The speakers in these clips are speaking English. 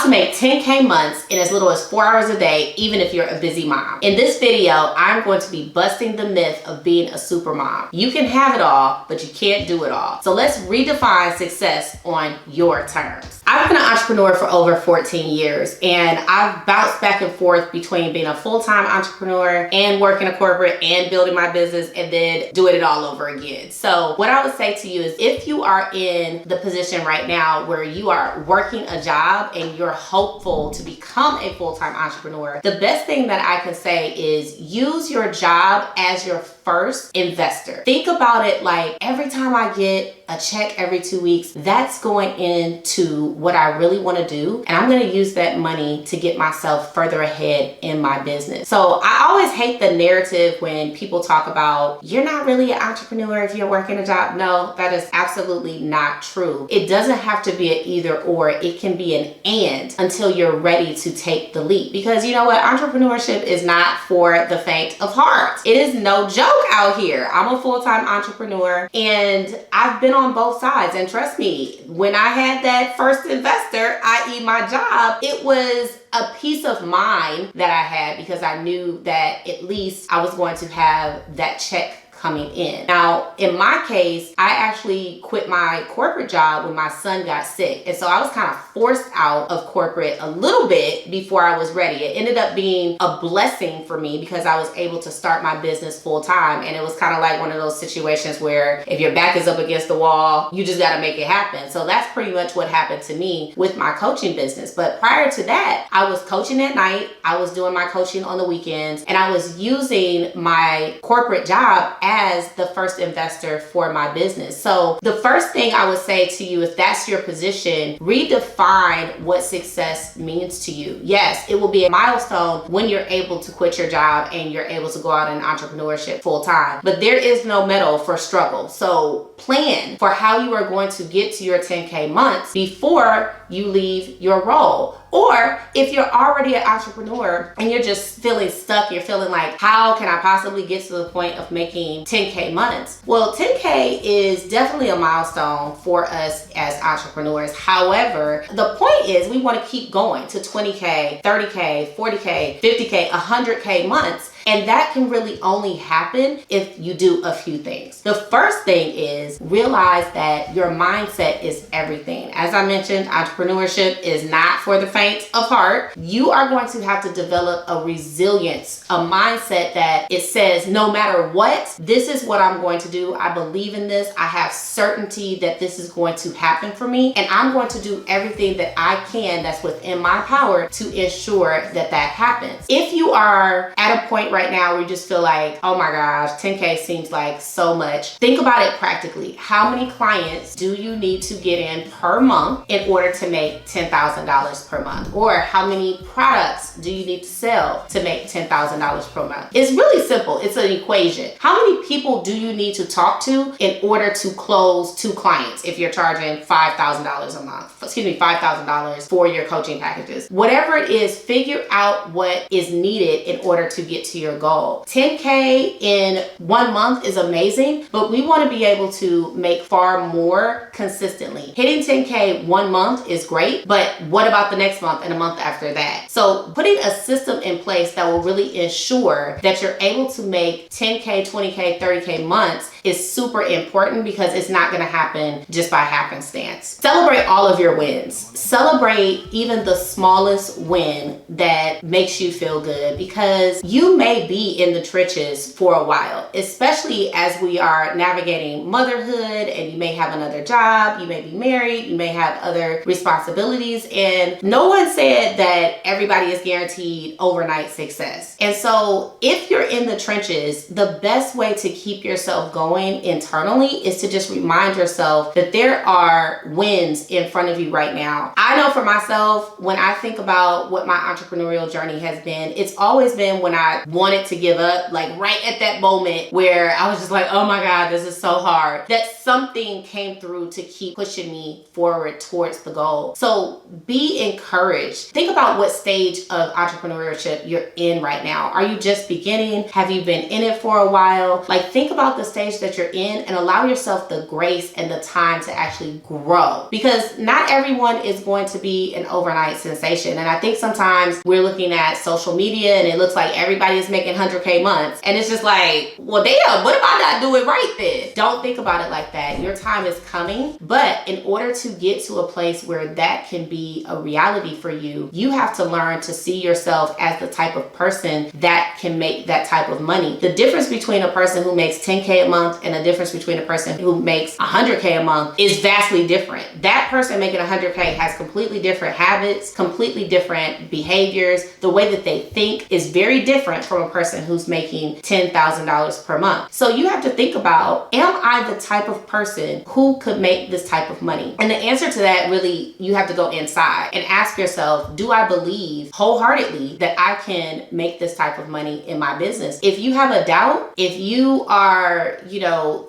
to make 10K months in as little as 4 hours a day, even if you're a busy mom. In this video, I'm going to be busting the myth of being a super mom. You can have it all, but you can't do it all. So let's redefine success on your terms. I've been an entrepreneur for over 14 years, and I've bounced back and forth between being a full-time entrepreneur and working a corporate and building my business and then doing it all over again. So what I would say to you is, if you are in the position right now where you are working a job and you're hopeful to become a full-time entrepreneur, the best thing that I can say is use your job as your first investor. Think about it like every time I get a check every 2 weeks, that's going into what I really want to do. And I'm going to use that money to get myself further ahead in my business. So I always hate the narrative when people talk about you're not really an entrepreneur if you're working a job. No, that is absolutely not true. It doesn't have to be an either or. It can be an and until you're ready to take the leap. Because you know what? Entrepreneurship is not for the faint of heart. It is no joke out here. I'm a full-time entrepreneur and I've been on both sides. And trust me, when I had that first investor, i.e. my job, it was a peace of mind that I had because I knew that at least I was going to have that check coming in. Now, in my case, I actually quit my corporate job when my son got sick. And so I was kind of forced out of corporate a little bit before I was ready. It ended up being a blessing for me because I was able to start my business full time. And it was kind of like one of those situations where if your back is up against the wall, you just got to make it happen. So that's pretty much what happened to me with my coaching business. But prior to that, I was coaching at night. I was doing my coaching on the weekends, and I was using my corporate job as the first investor for my business. So the first thing I would say to you, if that's your position, redefine what success means to you. Yes, it will be a milestone when you're able to quit your job and you're able to go out in entrepreneurship full time, but there is no medal for struggle. So plan for how you are going to get to your 10K months before you leave your role. Or if you're already an entrepreneur and you're just feeling stuck, you're feeling like, how can I possibly get to the point of making 10K months? Well, 10K is definitely a milestone for us as entrepreneurs. However, the point is we want to keep going to 20K, 30K, 40K, 50K, 100K months. And that can really only happen if you do a few things. The first thing is realize that your mindset is everything. As I mentioned, entrepreneurship is not for the faint of heart. You are going to have to develop a resilience, a mindset that it says, no matter what, this is what I'm going to do. I believe in this. I have certainty that this is going to happen for me. And I'm going to do everything that I can that's within my power to ensure that that happens. If you are at a point right now where you just feel like, oh my gosh, 10K seems like so much. Think about it practically. How many clients do you need to get in per month in order to make $10,000 per month? Or how many products do you need to sell to make $10,000 per month? It's really simple. It's an equation. How many people do you need to talk to in order to close 2 clients if you're charging $5,000 a month? $5,000 for your coaching packages. Whatever it is, figure out what is needed in order to get to your goal. 10K in 1 month is amazing, but we want to be able to make far more consistently. Hitting 10K 1 month is great, but what about the next month and a month after that? So putting a system in place that will really ensure that you're able to make 10K, 20K, 30K months is super important because it's not going to happen just by happenstance. Celebrate all of your wins. Celebrate even the smallest win that makes you feel good, because you may be in the trenches for a while, especially as we are navigating motherhood, and you may have another job, you may be married, you may have other responsibilities, and no one said that everybody is guaranteed overnight success. And so if you're in the trenches, the best way to keep yourself going internally is to just remind yourself that there are wins in front of you right now. I know for myself, when I think about what my entrepreneurial journey has been, it's always been when I wanted to give up, like right at that moment where I was just like, oh my God, this is so hard, that something came through to keep pushing me forward towards the goal. So be encouraged. Think about what stage of entrepreneurship you're in right now. Are you just beginning? Have you been in it for a while? Like, think about the stage stage that you're in and allow yourself the grace and the time to actually grow, because not everyone is going to be an overnight sensation. And I think sometimes we're looking at social media and it looks like everybody is making 100K months, and it's just like, well, damn, what if I not do it right then? Don't think about it like that. Your time is coming, but in order to get to a place where that can be a reality for you, you have to learn to see yourself as the type of person that can make that type of money. The difference between a person who makes 10K a month and a difference between a person who makes 100K a month is vastly different. That person making 100K has completely different habits, completely different behaviors. The way that they think is very different from a person who's making $10,000 per month. So you have to think about, am I the type of person who could make this type of money? And the answer to that, really, you have to go inside and ask yourself, do I believe wholeheartedly that I can make this type of money in my business? If you have a doubt, if you are,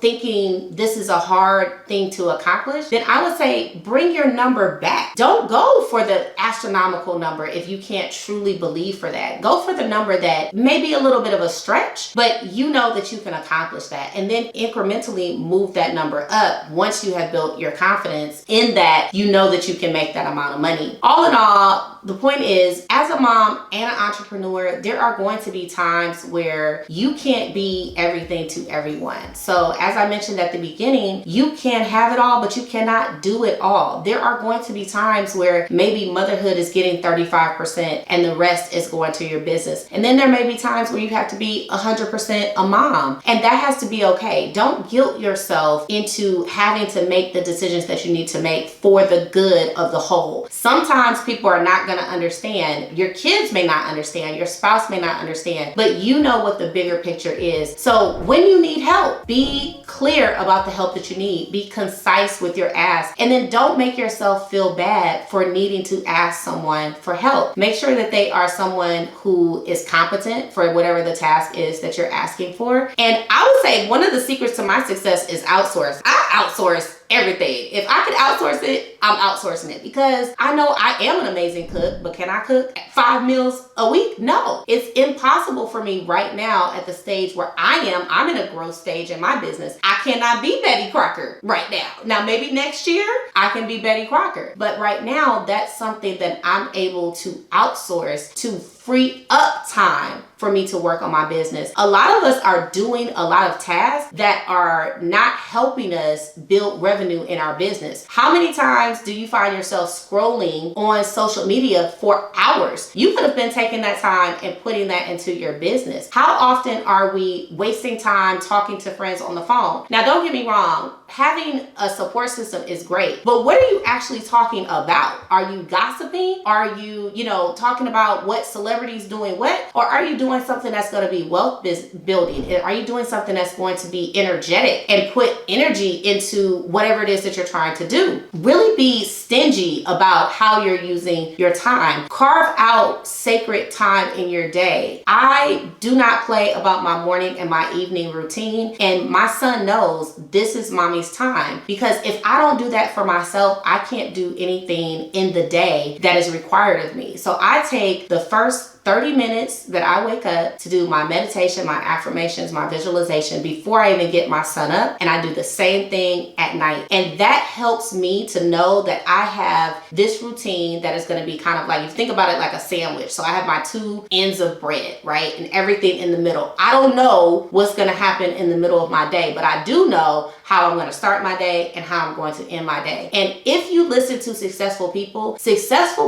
thinking this is a hard thing to accomplish, then I would say bring your number back. Don't go for the astronomical number if you can't truly believe for that. Go for the number that may be a little bit of a stretch, but you know that you can accomplish that. And then incrementally move that number up once you have built your confidence in that you know that you can make that amount of money. All in all, the point is, as a mom and an entrepreneur, there are going to be times where you can't be everything to everyone. So as I mentioned at the beginning, you can have it all, but you cannot do it all. There are going to be times where maybe motherhood is getting 35% and the rest is going to your business. And then there may be times where you have to be 100% a mom, and that has to be okay. Don't guilt yourself into having to make the decisions that you need to make for the good of the whole. Sometimes people are not going to understand. Your kids may not understand. Your spouse may not understand, but you know what the bigger picture is. So when you need help, be clear about the help that you need. Be concise with your ask, and then don't make yourself feel bad for needing to ask someone for help. Make sure that they are someone who is competent for whatever the task is that you're asking for. And I would say one of the secrets to my success is outsource. I outsource everything. If I could outsource it, I'm outsourcing it, because I know I am an amazing cook, but can I cook 5 meals a week? No, it's impossible for me right now at the stage where I am. I'm in a growth stage in my business. I cannot be Betty Crocker right now. Now, maybe next year I can be Betty Crocker, but right now that's something that I'm able to outsource to free up time for me to work on my business. A lot of us are doing a lot of tasks that are not helping us build revenue in our business. How many times do you find yourself scrolling on social media for hours? You could have been taking that time and putting that into your business. How often are we wasting time talking to friends on the phone? Now, don't get me wrong, having a support system is great, but what are you actually talking about? Are you gossiping? Are you, talking about what celebrities doing what? Or are you doing something that's going to be wealth building? Are you doing something that's going to be energetic and put energy into whatever it is that you're trying to do? Really be stingy about how you're using your time. Carve out sacred time in your day. I do not play about my morning and my evening routine, and my son knows this is mommy's time, because if I don't do that for myself, I can't do anything in the day that is required of me. So I take the first 30 minutes that I wake up to do my meditation, my affirmations, my visualization before I even get my son up. And I do the same thing at night. And that helps me to know that I have this routine that is going to be kind of like, you think about it like a sandwich. So I have my 2 ends of bread, right? And everything in the middle. I don't know what's going to happen in the middle of my day, but I do know how I'm going to start my day and how I'm going to end my day. And if you listen to successful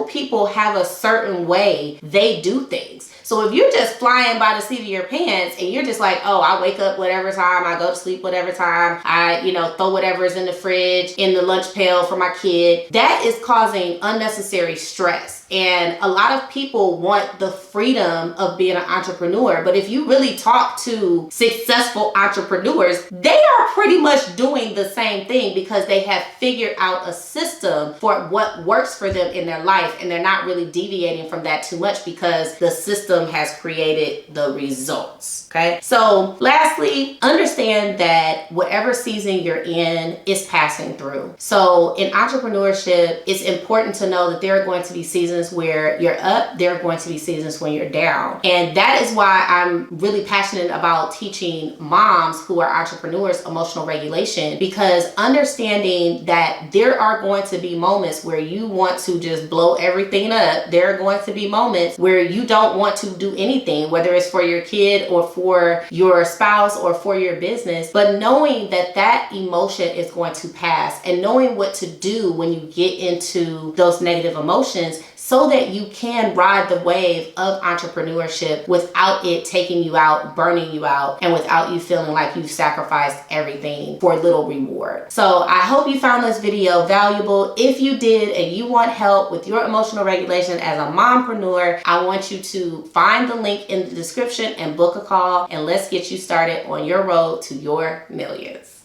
people have a certain way they do things. So if you're just flying by the seat of your pants and you're just like, oh, I wake up whatever time, I go to sleep whatever time, I, throw whatever's in the fridge, in the lunch pail for my kid, that is causing unnecessary stress. And a lot of people want the freedom of being an entrepreneur. But if you really talk to successful entrepreneurs, they are pretty much doing the same thing, because they have figured out a system for what works for them in their life. And they're not really deviating from that too much, because the system system has created the results. Okay. So lastly, understand that whatever season you're in is passing through. So in entrepreneurship, it's important to know that there are going to be seasons where you're up, there are going to be seasons when you're down. And that is why I'm really passionate about teaching moms who are entrepreneurs emotional regulation, because understanding that there are going to be moments where you want to just blow everything up. There are going to be moments where you don't want to do anything, whether it's for your kid or for your spouse or for your business. But knowing that that emotion is going to pass, and knowing what to do when you get into those negative emotions, so that you can ride the wave of entrepreneurship without it taking you out, burning you out, and without you feeling like you've sacrificed everything for little reward. So I hope you found this video valuable. If you did and you want help with your emotional regulation as a mompreneur, I want you to find the link in the description and book a call, and let's get you started on your road to your millions.